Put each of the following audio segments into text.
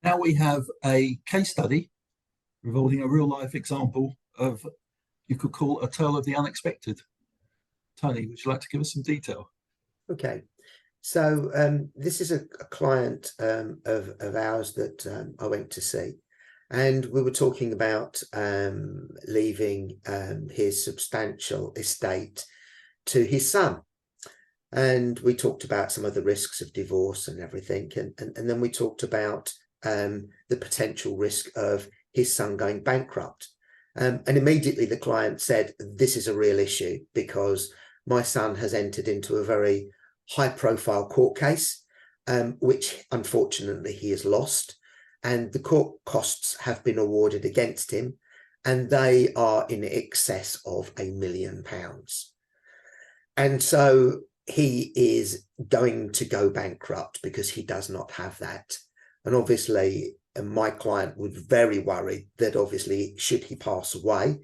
Now we have a case study involving a real life example of, you could call, a tale of the unexpected. Tony, would you like to give us some detail? Okay, so this is a client of ours that I went to see, and we were talking about leaving his substantial estate to his son. And we talked about some of the risks of divorce and everything. And then we talked about the potential risk of his son going bankrupt. And immediately the client said, this is a real issue because my son has entered into a very high profile court case, which unfortunately he has lost. And the court costs have been awarded against him, and they are in excess of £1 million. And so he is going to go bankrupt because he does not have that. And obviously, my client was very worried that obviously, should he pass away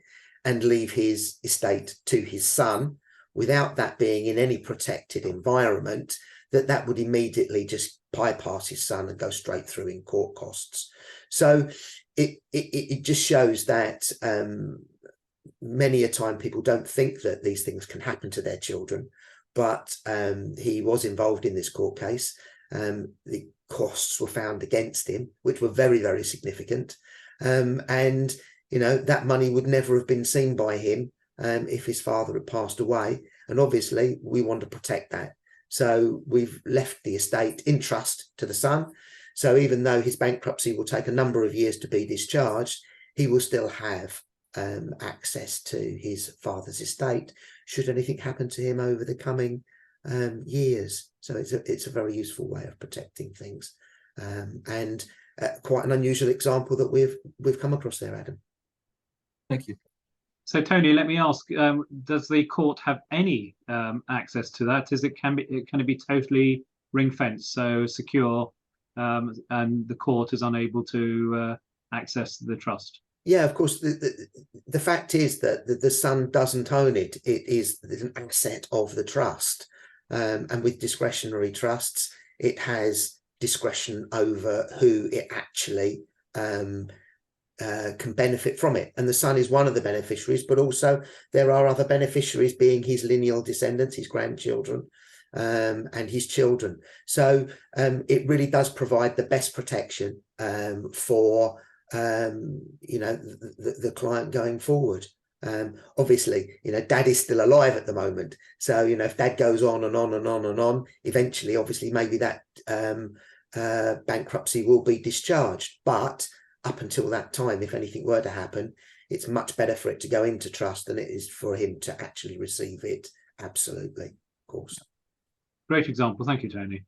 and leave his estate to his son without that being in any protected environment, that would immediately just bypass his son and go straight through in court costs. So it just shows that many a time people don't think that these things can happen to their children. But he was involved in this court case. The costs were found against him, which were very, very significant. And, you know, that money would never have been seen by him if his father had passed away. And obviously, we want to protect that. So we've left the estate in trust to the son. So even though his bankruptcy will take a number of years to be discharged, he will still have access to his father's estate should anything happen to him over the coming years. So it's a very useful way of protecting things, and quite an unusual example that we've come across there, Adam. Thank you. So Tony, let me ask: does the court have any access to that? Can it be totally ring fenced, so secure, and the court is unable to access the trust? Yeah, of course. The fact is that the son doesn't own it. It is an asset of the trust. And with discretionary trusts, it has discretion over who it actually can benefit from it. And the son is one of the beneficiaries, but also there are other beneficiaries, being his lineal descendants, his grandchildren, and his children. So it really does provide the best protection for the client going forward. Obviously, dad is still alive at the moment, so if dad goes on and on and on and on, eventually obviously maybe that bankruptcy will be discharged. But up until that time, if anything were to happen, it's much better for it to go into trust than it is for him to actually receive it. Absolutely, of course. Great example. Thank you, Tony.